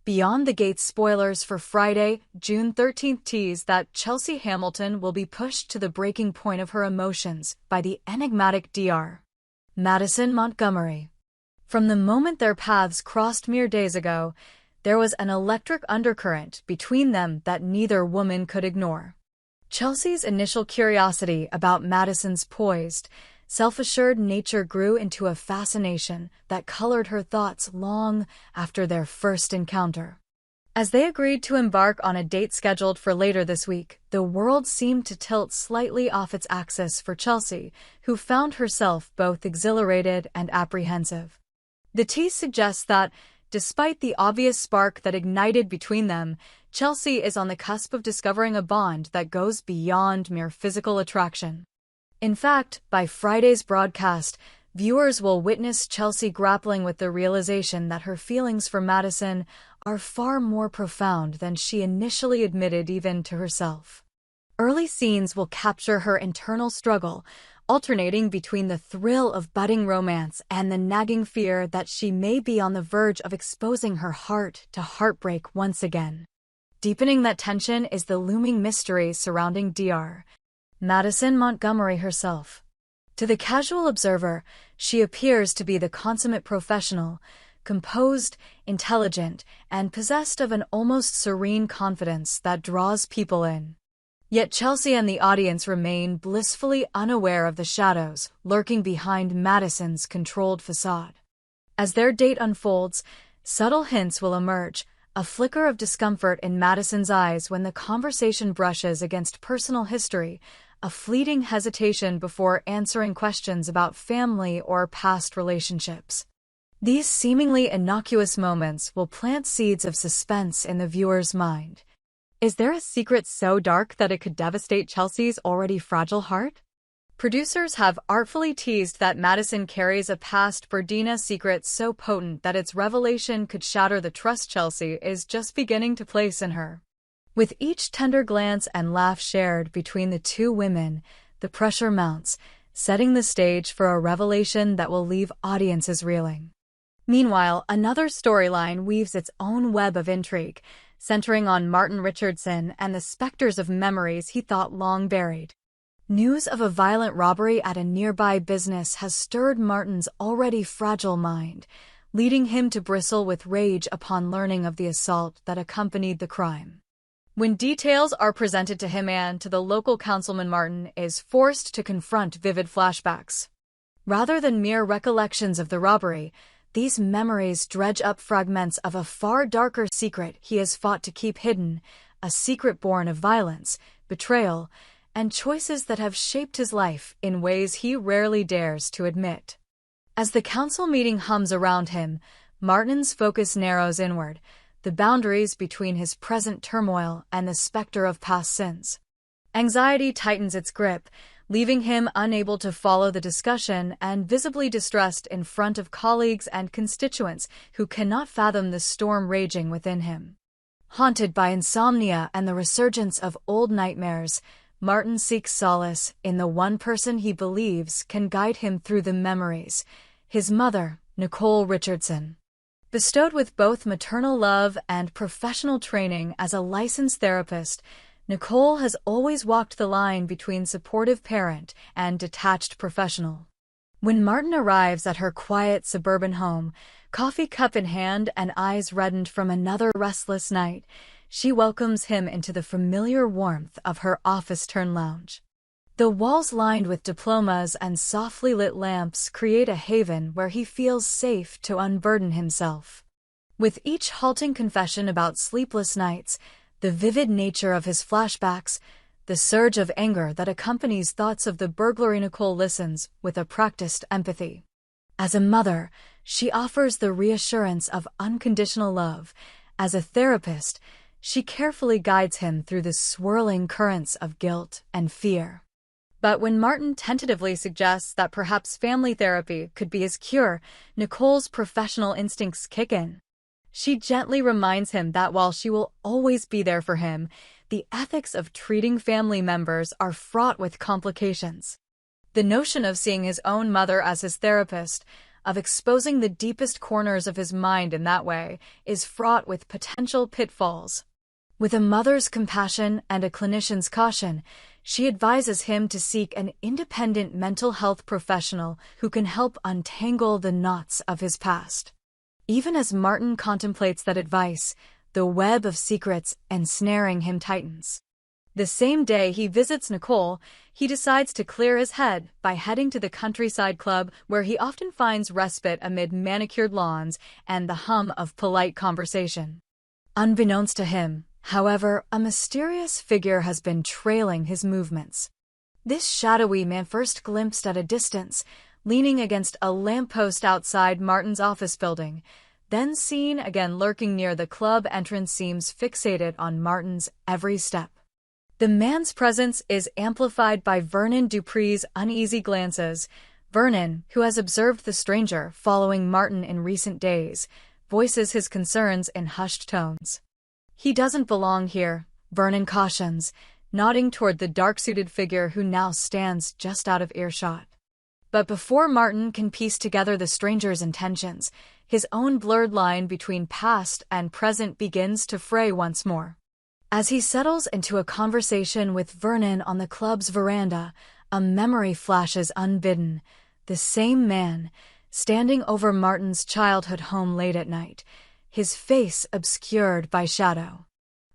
Beyond the Gates spoilers for Friday, June 13th tease that Chelsea Hamilton will be pushed to the breaking point of her emotions by the enigmatic Dr. Madison Montgomery. From the moment their paths crossed mere days ago, there was an electric undercurrent between them that neither woman could ignore. Chelsea's initial curiosity about Madison's poised, self-assured nature grew into a fascination that colored her thoughts long after their first encounter. As they agreed to embark on a date scheduled for later this week, the world seemed to tilt slightly off its axis for Chelsea, who found herself both exhilarated and apprehensive. The tease suggests that, despite the obvious spark that ignited between them, Chelsea is on the cusp of discovering a bond that goes beyond mere physical attraction. In fact, by Friday's broadcast, viewers will witness Chelsea grappling with the realization that her feelings for Madison are far more profound than she initially admitted even to herself. Early scenes will capture her internal struggle, alternating between the thrill of budding romance and the nagging fear that she may be on the verge of exposing her heart to heartbreak once again. Deepening that tension is the looming mystery surrounding Dr. Madison Montgomery herself. To the casual observer, she appears to be the consummate professional, composed, intelligent, and possessed of an almost serene confidence that draws people in. Yet Chelsea and the audience remain blissfully unaware of the shadows lurking behind Madison's controlled facade. As their date unfolds, subtle hints will emerge, a flicker of discomfort in Madison's eyes when the conversation brushes against personal history, a fleeting hesitation before answering questions about family or past relationships. These seemingly innocuous moments will plant seeds of suspense in the viewer's mind. Is there a secret so dark that it could devastate Chelsea's already fragile heart? Producers have artfully teased that Madison carries a past Berdina secret so potent that its revelation could shatter the trust Chelsea is just beginning to place in her. With each tender glance and laugh shared between the two women, the pressure mounts, setting the stage for a revelation that will leave audiences reeling. Meanwhile, another storyline weaves its own web of intrigue, centering on Martin Richardson and the specters of memories he thought long buried. News of a violent robbery at a nearby business has stirred Martin's already fragile mind, leading him to bristle with rage upon learning of the assault that accompanied the crime. When details are presented to him and to the local councilman, Martin is forced to confront vivid flashbacks. Rather than mere recollections of the robbery, these memories dredge up fragments of a far darker secret he has fought to keep hidden, a secret born of violence, betrayal, and choices that have shaped his life in ways he rarely dares to admit. As the council meeting hums around him, Martin's focus narrows inward, the boundaries between his present turmoil and the specter of past sins. Anxiety tightens its grip, leaving him unable to follow the discussion and visibly distressed in front of colleagues and constituents who cannot fathom the storm raging within him. Haunted by insomnia and the resurgence of old nightmares, Martin seeks solace in the one person he believes can guide him through the memories, his mother, Nicole Richardson. Bestowed with both maternal love and professional training as a licensed therapist, Nicole has always walked the line between supportive parent and detached professional. When Martin arrives at her quiet suburban home, coffee cup in hand and eyes reddened from another restless night, she welcomes him into the familiar warmth of her office-turn lounge. The walls lined with diplomas and softly lit lamps create a haven where he feels safe to unburden himself. With each halting confession about sleepless nights, the vivid nature of his flashbacks, the surge of anger that accompanies thoughts of the burglary, Nicole listens with a practiced empathy. As a mother, she offers the reassurance of unconditional love. As a therapist, she carefully guides him through the swirling currents of guilt and fear. But when Martin tentatively suggests that perhaps family therapy could be his cure, Nicole's professional instincts kick in. She gently reminds him that while she will always be there for him, the ethics of treating family members are fraught with complications. The notion of seeing his own mother as his therapist, of exposing the deepest corners of his mind in that way is fraught with potential pitfalls. With a mother's compassion and a clinician's caution, she advises him to seek an independent mental health professional who can help untangle the knots of his past. Even as Martin contemplates that advice, the web of secrets ensnaring him tightens. The same day he visits Nicole, he decides to clear his head by heading to the countryside club where he often finds respite amid manicured lawns and the hum of polite conversation. Unbeknownst to him, however, a mysterious figure has been trailing his movements. This shadowy man, first glimpsed at a distance, leaning against a lamppost outside Martin's office building, then seen again lurking near the club entrance, seems fixated on Martin's every step. The man's presence is amplified by Vernon Dupree's uneasy glances. Vernon, who has observed the stranger following Martin in recent days, voices his concerns in hushed tones. "He doesn't belong here," Vernon cautions, nodding toward the dark-suited figure who now stands just out of earshot. But before Martin can piece together the stranger's intentions, his own blurred line between past and present begins to fray once more. As he settles into a conversation with Vernon on the club's veranda, a memory flashes unbidden. The same man, standing over Martin's childhood home late at night, his face obscured by shadow.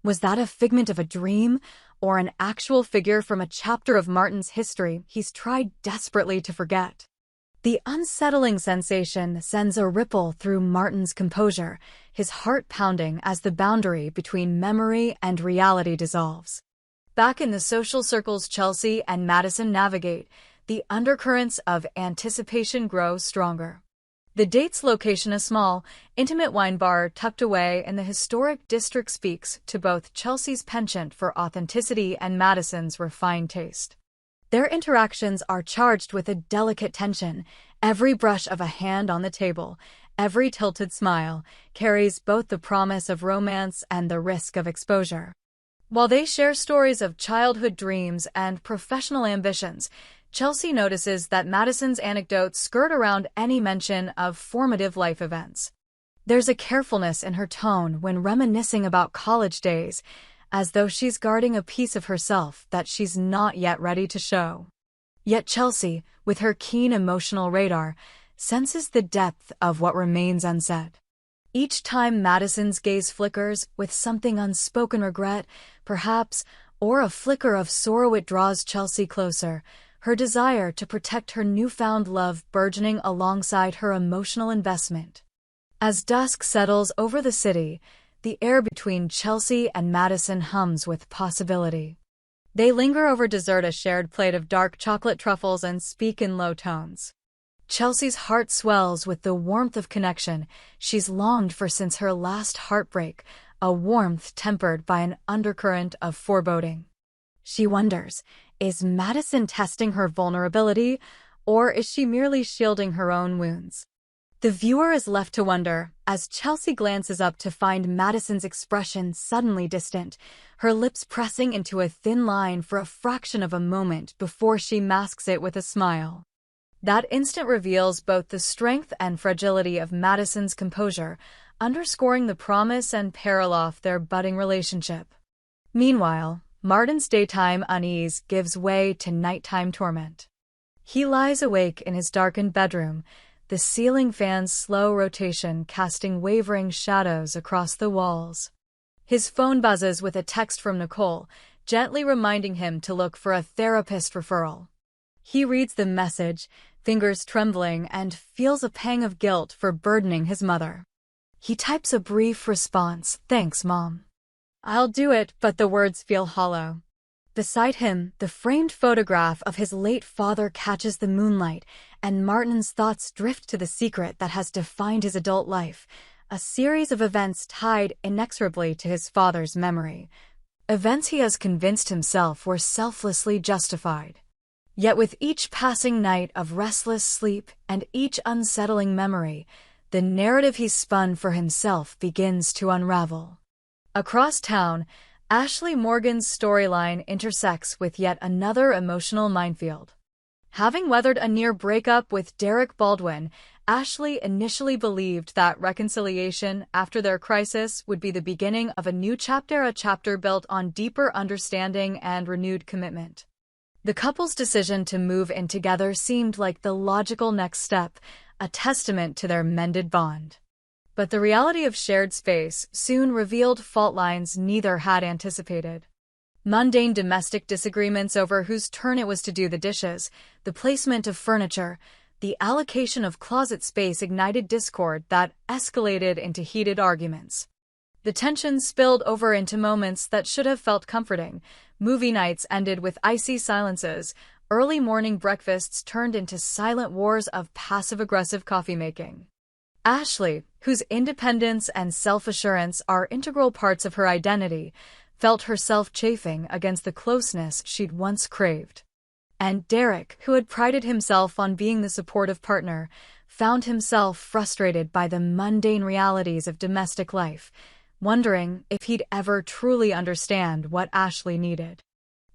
Was that a figment of a dream, or an actual figure from a chapter of Martin's history he's tried desperately to forget? The unsettling sensation sends a ripple through Martin's composure, his heart pounding as the boundary between memory and reality dissolves. Back in the social circles Chelsea and Madison navigate, the undercurrents of anticipation grow stronger. The date's location, a small, intimate wine bar tucked away in the historic district, speaks to both Chelsea's penchant for authenticity and Madison's refined taste. Their interactions are charged with a delicate tension. Every brush of a hand on the table, every tilted smile, carries both the promise of romance and the risk of exposure. While they share stories of childhood dreams and professional ambitions, Chelsea notices that Madison's anecdotes skirt around any mention of formative life events. There's a carefulness in her tone when reminiscing about college days, as though she's guarding a piece of herself that she's not yet ready to show. Yet Chelsea, with her keen emotional radar, senses the depth of what remains unsaid. Each time Madison's gaze flickers with something unspoken regret, perhaps, or a flicker of sorrow, it draws Chelsea closer, her desire to protect her newfound love burgeoning alongside her emotional investment. As dusk settles over the city, the air between Chelsea and Madison hums with possibility. They linger over dessert, a shared plate of dark chocolate truffles, and speak in low tones. Chelsea's heart swells with the warmth of connection she's longed for since her last heartbreak, a warmth tempered by an undercurrent of foreboding. She wonders, is Madison testing her vulnerability, or is she merely shielding her own wounds? The viewer is left to wonder as Chelsea glances up to find Madison's expression suddenly distant, her lips pressing into a thin line for a fraction of a moment before she masks it with a smile. That instant reveals both the strength and fragility of Madison's composure, underscoring the promise and peril of their budding relationship. Meanwhile, Martin's daytime unease gives way to nighttime torment. He lies awake in his darkened bedroom, the ceiling fan's slow rotation casting wavering shadows across the walls. His phone buzzes with a text from Nicole, gently reminding him to look for a therapist referral. He reads the message, fingers trembling, and feels a pang of guilt for burdening his mother. He types a brief response, "Thanks, Mom. I'll do it," but the words feel hollow. Beside him, the framed photograph of his late father catches the moonlight, and Martin's thoughts drift to the secret that has defined his adult life, a series of events tied inexorably to his father's memory. Events he has convinced himself were selflessly justified. Yet with each passing night of restless sleep and each unsettling memory, the narrative he's spun for himself begins to unravel. Across town, Ashley Morgan's storyline intersects with yet another emotional minefield. Having weathered a near breakup with Derek Baldwin, Ashley initially believed that reconciliation after their crisis would be the beginning of a new chapter, a chapter built on deeper understanding and renewed commitment. The couple's decision to move in together seemed like the logical next step, a testament to their mended bond. But the reality of shared space soon revealed fault lines neither had anticipated. Mundane domestic disagreements over whose turn it was to do the dishes, the placement of furniture, the allocation of closet space ignited discord that escalated into heated arguments. The tension spilled over into moments that should have felt comforting. Movie nights ended with icy silences. Early morning breakfasts turned into silent wars of passive-aggressive coffee-making. Ashley, whose independence and self-assurance are integral parts of her identity, felt herself chafing against the closeness she'd once craved. And Derek, who had prided himself on being the supportive partner, found himself frustrated by the mundane realities of domestic life, wondering if he'd ever truly understand what Ashley needed.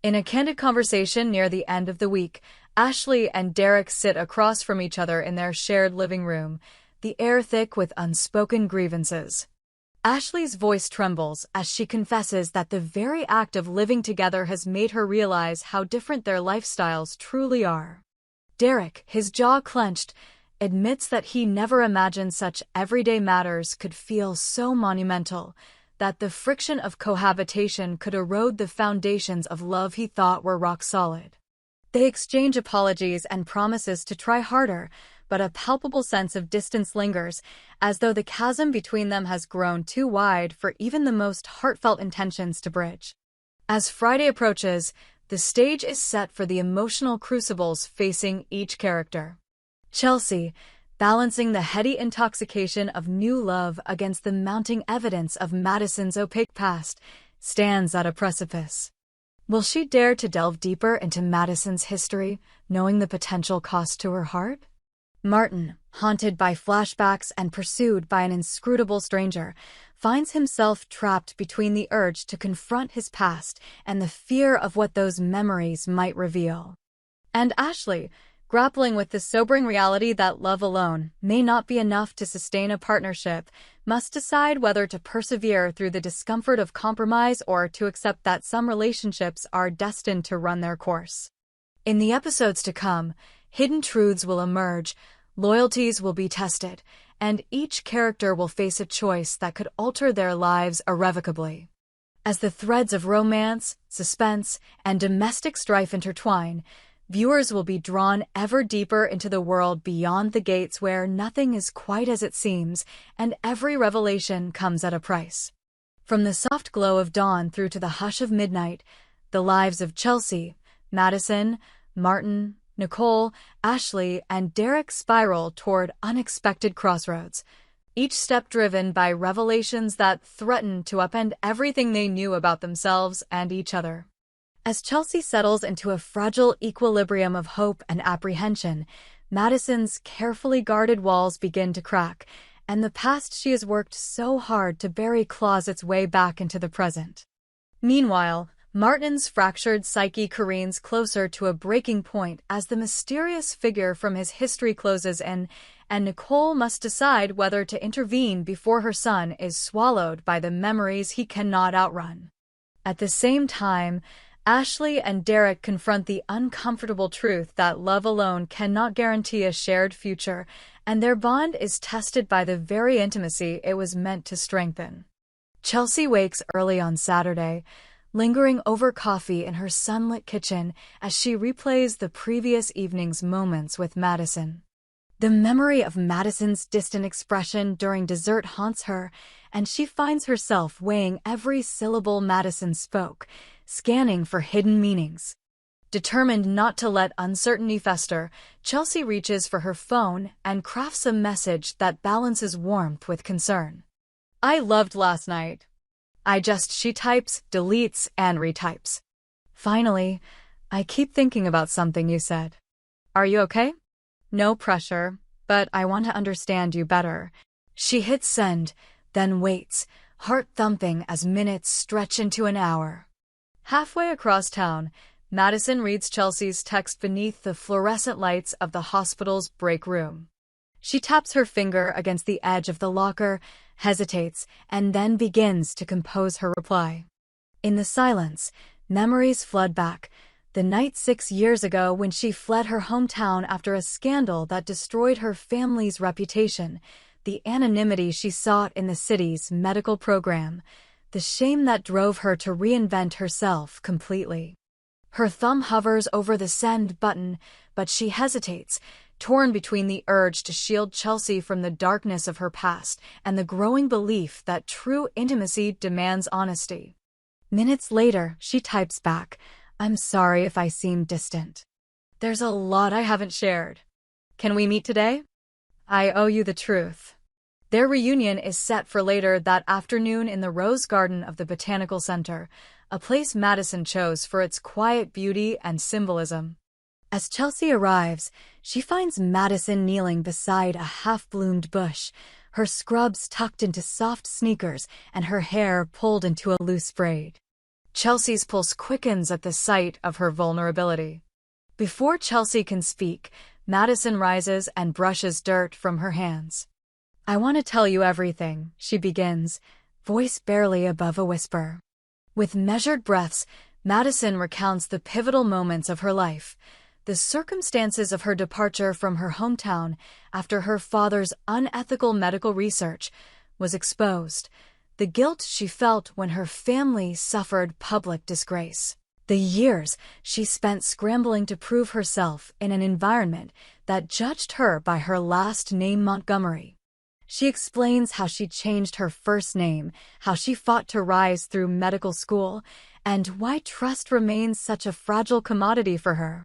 In a candid conversation near the end of the week, Ashley and Derek sit across from each other in their shared living room, the air thick with unspoken grievances. Ashley's voice trembles as she confesses that the very act of living together has made her realize how different their lifestyles truly are. Derek, his jaw clenched, admits that he never imagined such everyday matters could feel so monumental, that the friction of cohabitation could erode the foundations of love he thought were rock solid. They exchange apologies and promises to try harder, but a palpable sense of distance lingers, as though the chasm between them has grown too wide for even the most heartfelt intentions to bridge. As Friday approaches, the stage is set for the emotional crucibles facing each character. Chelsea, balancing the heady intoxication of new love against the mounting evidence of Madison's opaque past, stands at a precipice. Will she dare to delve deeper into Madison's history, knowing the potential cost to her heart? Martin, haunted by flashbacks and pursued by an inscrutable stranger, finds himself trapped between the urge to confront his past and the fear of what those memories might reveal. And Ashley, grappling with the sobering reality that love alone may not be enough to sustain a partnership, must decide whether to persevere through the discomfort of compromise or to accept that some relationships are destined to run their course. In the episodes to come, hidden truths will emerge, loyalties will be tested, and each character will face a choice that could alter their lives irrevocably. As the threads of romance, suspense, and domestic strife intertwine, viewers will be drawn ever deeper into the world beyond the gates where nothing is quite as it seems, and every revelation comes at a price. From the soft glow of dawn through to the hush of midnight, the lives of Chelsea, Madison, Martin, Nicole, Ashley, and Derek spiral toward unexpected crossroads, each step driven by revelations that threaten to upend everything they knew about themselves and each other. As Chelsea settles into a fragile equilibrium of hope and apprehension, Madison's carefully guarded walls begin to crack, and the past she has worked so hard to bury claws its way back into the present. Meanwhile, Martin's fractured psyche careens closer to a breaking point as the mysterious figure from his history closes in, and Nicole must decide whether to intervene before her son is swallowed by the memories he cannot outrun. At the same time, Ashley and Derek confront the uncomfortable truth that love alone cannot guarantee a shared future, and their bond is tested by the very intimacy it was meant to strengthen. Chelsea wakes early on Saturday, lingering over coffee in her sunlit kitchen as she replays the previous evening's moments with Madison. The memory of Madison's distant expression during dessert haunts her, and she finds herself weighing every syllable Madison spoke, scanning for hidden meanings. Determined not to let uncertainty fester, Chelsea reaches for her phone and crafts a message that balances warmth with concern. "I loved last night. She types, deletes, and retypes. Finally, I keep thinking about something you said. Are you okay? No pressure, but I want to understand you better." She hits send, then waits, heart thumping as minutes stretch into an hour. Halfway across town, Madison reads Chelsea's text beneath the fluorescent lights of the hospital's break room. She taps her finger against the edge of the locker, hesitates, and then begins to compose her reply. In the silence, memories flood back. The night 6 years ago when she fled her hometown after a scandal that destroyed her family's reputation, the anonymity she sought in the city's medical program, the shame that drove her to reinvent herself completely. Her thumb hovers over the send button, but she hesitates, torn between the urge to shield Chelsea from the darkness of her past and the growing belief that true intimacy demands honesty. Minutes later, she types back, "I'm sorry if I seem distant. There's a lot I haven't shared. Can we meet today? I owe you the truth." Their reunion is set for later that afternoon in the Rose Garden of the Botanical Center, a place Madison chose for its quiet beauty and symbolism. As Chelsea arrives, she finds Madison kneeling beside a half-bloomed bush, her scrubs tucked into soft sneakers and her hair pulled into a loose braid. Chelsea's pulse quickens at the sight of her vulnerability. Before Chelsea can speak, Madison rises and brushes dirt from her hands. "I want to tell you everything," she begins, voice barely above a whisper. With measured breaths, Madison recounts the pivotal moments of her life, the circumstances of her departure from her hometown after her father's unethical medical research was exposed, the guilt she felt when her family suffered public disgrace, the years she spent scrambling to prove herself in an environment that judged her by her last name Montgomery. She explains how she changed her first name, how she fought to rise through medical school, and why trust remains such a fragile commodity for her.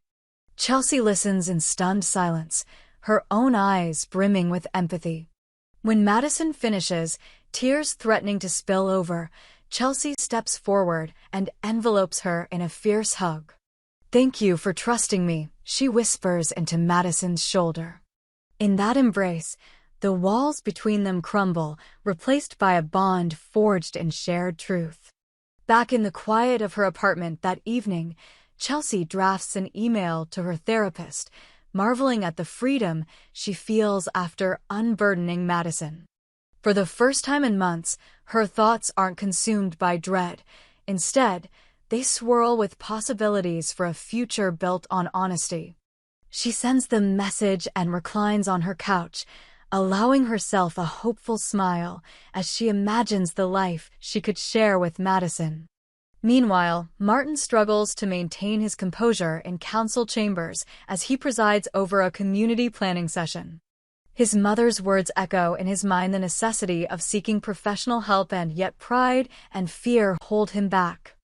Chelsea listens in stunned silence, her own eyes brimming with empathy. When Madison finishes, tears threatening to spill over, Chelsea steps forward and envelopes her in a fierce hug. "Thank you for trusting me," she whispers into Madison's shoulder. In that embrace, the walls between them crumble, replaced by a bond forged in shared truth. Back in the quiet of her apartment that evening, Chelsea drafts an email to her therapist, marveling at the freedom she feels after unburdening Madison. For the first time in months, her thoughts aren't consumed by dread. Instead, they swirl with possibilities for a future built on honesty. She sends the message and reclines on her couch, allowing herself a hopeful smile as she imagines the life she could share with Madison. Meanwhile, Martin struggles to maintain his composure in council chambers as he presides over a community planning session. His mother's words echo in his mind the necessity of seeking professional help, and yet pride and fear hold him back.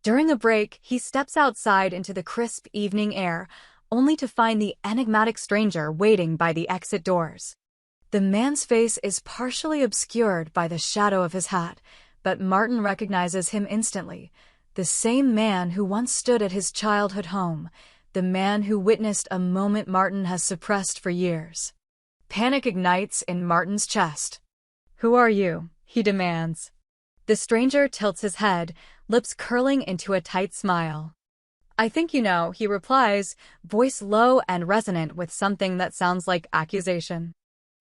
During a break, he steps outside into the crisp evening air, only to find the enigmatic stranger waiting by the exit doors. The man's face is partially obscured by the shadow of his hat, but Martin recognizes him instantly, the same man who once stood at his childhood home, the man who witnessed a moment Martin has suppressed for years. Panic ignites in Martin's chest. "Who are you?" he demands. The stranger tilts his head, lips curling into a tight smile. "I think you know," he replies, voice low and resonant with something that sounds like accusation.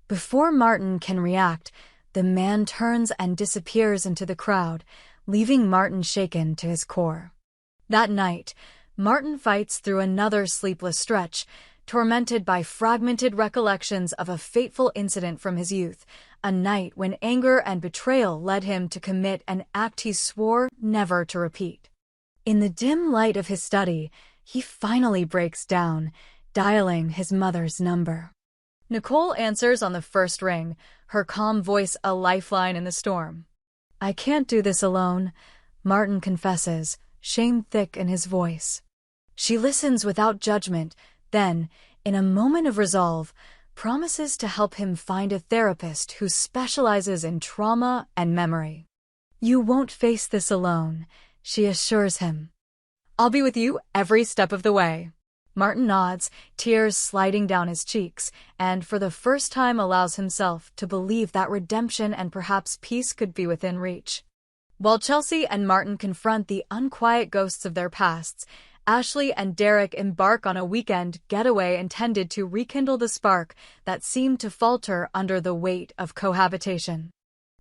Before Martin can react, the man turns and disappears into the crowd, leaving Martin shaken to his core. That night, Martin fights through another sleepless stretch, tormented by fragmented recollections of a fateful incident from his youth, a night when anger and betrayal led him to commit an act he swore never to repeat. In the dim light of his study, he finally breaks down, dialing his mother's number. Nicole answers on the first ring, her calm voice a lifeline in the storm. "I can't do this alone," Martin confesses, shame thick in his voice. She listens without judgment, then, in a moment of resolve, promises to help him find a therapist who specializes in trauma and memory. "You won't face this alone," she assures him. "I'll be with you every step of the way." Martin nods, tears sliding down his cheeks, and for the first time allows himself to believe that redemption and perhaps peace could be within reach. While Chelsea and Martin confront the unquiet ghosts of their pasts, Ashley and Derek embark on a weekend getaway intended to rekindle the spark that seemed to falter under the weight of cohabitation.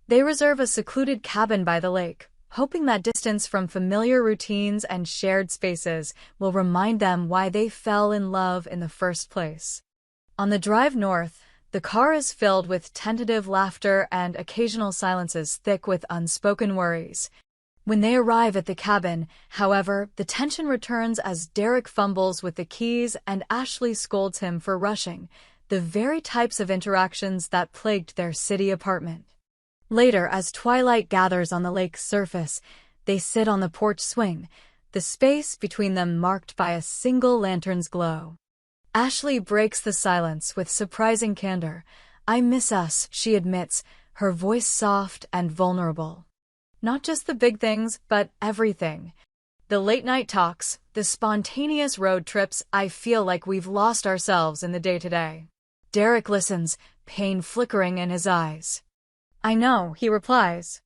They reserve a secluded cabin by the lake, hoping that distance from familiar routines and shared spaces will remind them why they fell in love in the first place. On the drive north, the car is filled with tentative laughter and occasional silences thick with unspoken worries. When they arrive at the cabin, however, the tension returns as Derek fumbles with the keys and Ashley scolds him for rushing, the very types of interactions that plagued their city apartment. Later, as twilight gathers on the lake's surface, they sit on the porch swing, the space between them marked by a single lantern's glow. Ashley breaks the silence with surprising candor. "I miss us," she admits, her voice soft and vulnerable. Not just the big things, but everything. The late-night talks, the spontaneous road trips. "I feel like we've lost ourselves in the day-to-day." Derek listens, pain flickering in his eyes. "I know," he replies.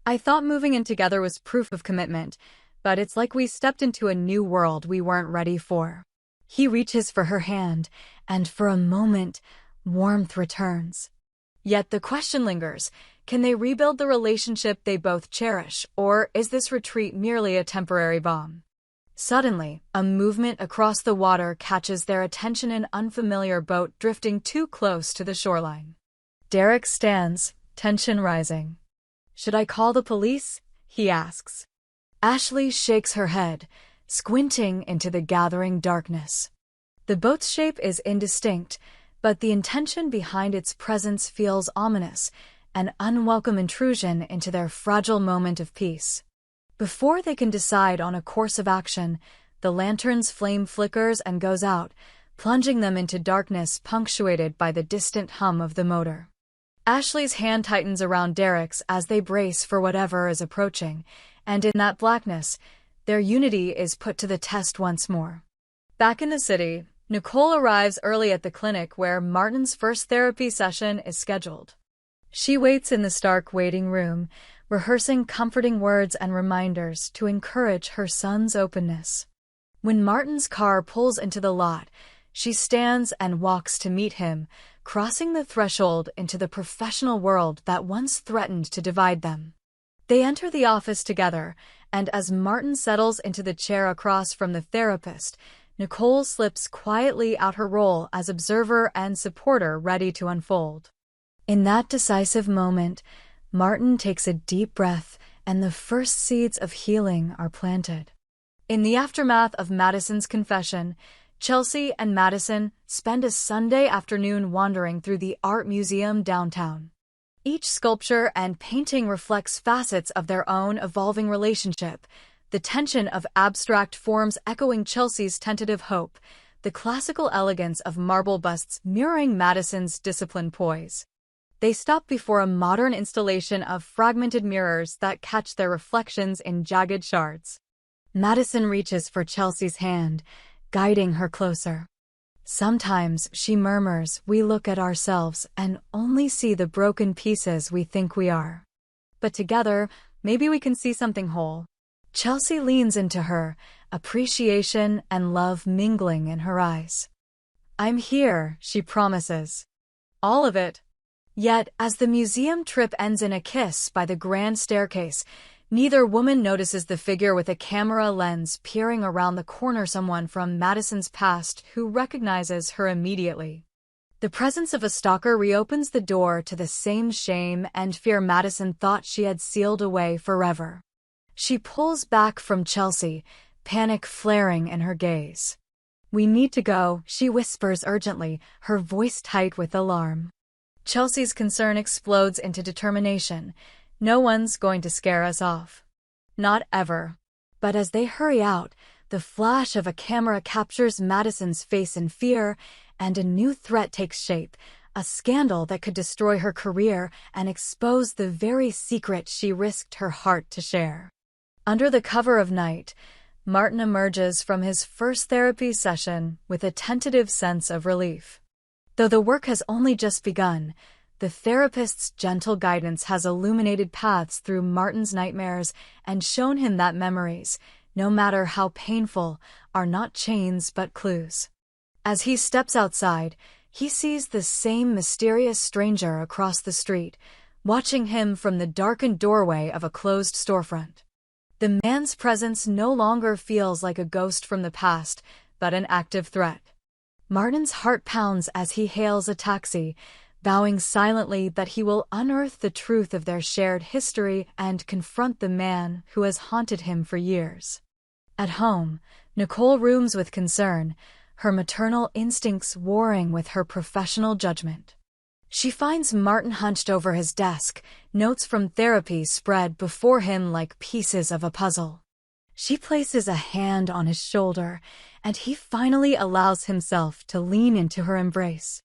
"I thought moving in together was proof of commitment, but it's like we stepped into a new world we weren't ready for." He reaches for her hand, and for a moment, warmth returns. Yet the question lingers, can they rebuild the relationship they both cherish, or is this retreat merely a temporary bomb? Suddenly, a movement across the water catches their attention, an unfamiliar boat drifting too close to the shoreline. Derek stands, tension rising. "Should I call the police?" he asks. Ashley shakes her head, squinting into the gathering darkness. The boat's shape is indistinct, but the intention behind its presence feels ominous, an unwelcome intrusion into their fragile moment of peace. Before they can decide on a course of action, the lantern's flame flickers and goes out, plunging them into darkness punctuated by the distant hum of the motor. Ashley's hand tightens around Derek's as they brace for whatever is approaching, and in that blackness, their unity is put to the test once more. Back in the city, Nicole arrives early at the clinic where Martin's first therapy session is scheduled. She waits in the stark waiting room, rehearsing comforting words and reminders to encourage her son's openness. When Martin's car pulls into the lot, she stands and walks to meet him, crossing the threshold into the professional world that once threatened to divide them. They enter the office together, and as Martin settles into the chair across from the therapist, Nicole slips quietly out her role as observer and supporter ready to unfold. In that decisive moment, Martin takes a deep breath and the first seeds of healing are planted. In the aftermath of Madison's confession, Chelsea and Madison spend a Sunday afternoon wandering through the art museum downtown. Each sculpture and painting reflects facets of their own evolving relationship, the tension of abstract forms echoing Chelsea's tentative hope, the classical elegance of marble busts mirroring Madison's disciplined poise. They stop before a modern installation of fragmented mirrors that catch their reflections in jagged shards. Madison reaches for Chelsea's hand, guiding her closer. Sometimes, she murmurs, we look at ourselves and only see the broken pieces we think we are. But together, maybe we can see something whole. Chelsea leans into her, appreciation and love mingling in her eyes. I'm here, she promises. All of it. Yet, as the museum trip ends in a kiss by the grand staircase, neither woman notices the figure with a camera lens peering around the corner, someone from Madison's past who recognizes her immediately. The presence of a stalker reopens the door to the same shame and fear Madison thought she had sealed away forever. She pulls back from Chelsea, panic flaring in her gaze. We need to go, she whispers urgently, her voice tight with alarm. Chelsea's concern explodes into determination. No one's going to scare us off. Not ever. But as they hurry out, the flash of a camera captures Madison's face in fear, and a new threat takes shape, a scandal that could destroy her career and expose the very secret she risked her heart to share. Under the cover of night, Martin emerges from his first therapy session with a tentative sense of relief. Though the work has only just begun, the therapist's gentle guidance has illuminated paths through Martin's nightmares and shown him that memories, no matter how painful, are not chains but clues. As he steps outside, he sees the same mysterious stranger across the street, watching him from the darkened doorway of a closed storefront. The man's presence no longer feels like a ghost from the past, but an active threat. Martin's heart pounds as he hails a taxi, vowing silently that he will unearth the truth of their shared history and confront the man who has haunted him for years. At home, Nicole rooms with concern, her maternal instincts warring with her professional judgment. She finds Martin hunched over his desk, notes from therapy spread before him like pieces of a puzzle. She places a hand on his shoulder, and he finally allows himself to lean into her embrace.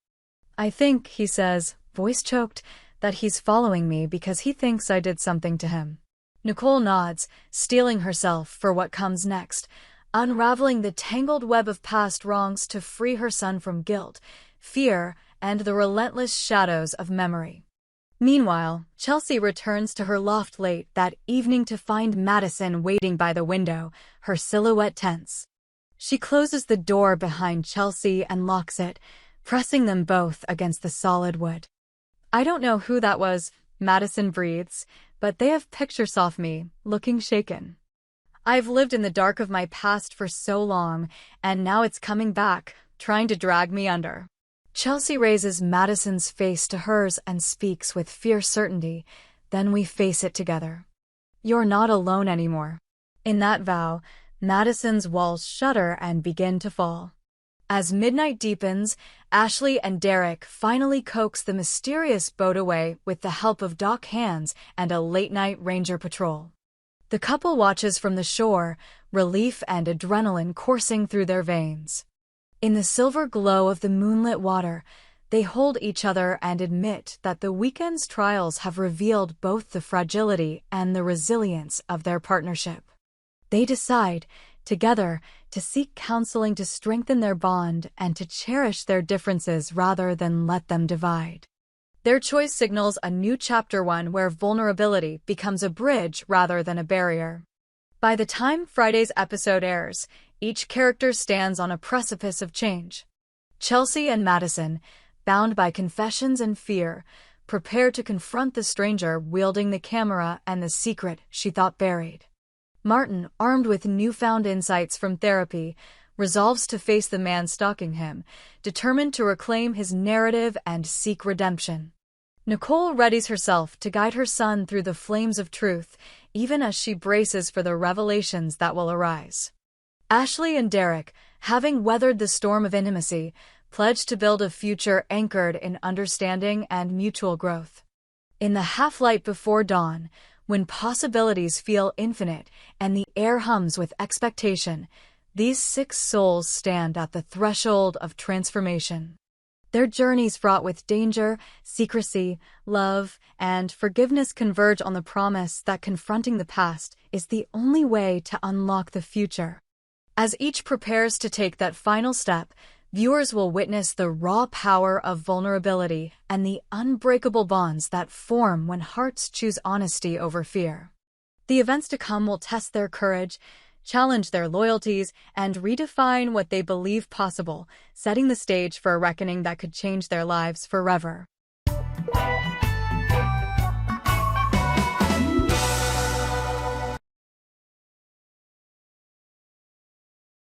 "I think," he says, voice choked, "that he's following me because he thinks I did something to him." Nicole nods, steeling herself for what comes next, unraveling the tangled web of past wrongs to free her son from guilt, fear, and the relentless shadows of memory. Meanwhile, Chelsea returns to her loft late that evening to find Madison waiting by the window, her silhouette tense. She closes the door behind Chelsea and locks it, pressing them both against the solid wood. "I don't know who that was," Madison breathes, "but they have pictures of me, looking shaken. I've lived in the dark of my past for so long, and now it's coming back, trying to drag me under." Chelsea raises Madison's face to hers and speaks with fierce certainty, "Then we face it together. You're not alone anymore." In that vow, Madison's walls shudder and begin to fall. As midnight deepens, Ashley and Derek finally coax the mysterious boat away with the help of dock hands and a late-night ranger patrol. The couple watches from the shore, relief and adrenaline coursing through their veins. In the silver glow of the moonlit water, they hold each other and admit that the weekend's trials have revealed both the fragility and the resilience of their partnership. They decide, together, to seek counseling to strengthen their bond and to cherish their differences rather than let them divide. Their choice signals a new chapter, one where vulnerability becomes a bridge rather than a barrier. By the time Friday's episode airs, each character stands on a precipice of change. Chelsea and Madison, bound by confessions and fear, prepare to confront the stranger wielding the camera and the secret she thought buried. Martin, armed with newfound insights from therapy, resolves to face the man stalking him, determined to reclaim his narrative and seek redemption. Nicole readies herself to guide her son through the flames of truth, even as she braces for the revelations that will arise. Ashley and Derek, having weathered the storm of intimacy, pledge to build a future anchored in understanding and mutual growth. In the half-light before dawn, when possibilities feel infinite and the air hums with expectation, these 6 souls stand at the threshold of transformation. Their journeys fraught with danger, secrecy, love, and forgiveness converge on the promise that confronting the past is the only way to unlock the future. As each prepares to take that final step, viewers will witness the raw power of vulnerability and the unbreakable bonds that form when hearts choose honesty over fear. The events to come will test their courage, challenge their loyalties, and redefine what they believe possible, setting the stage for a reckoning that could change their lives forever.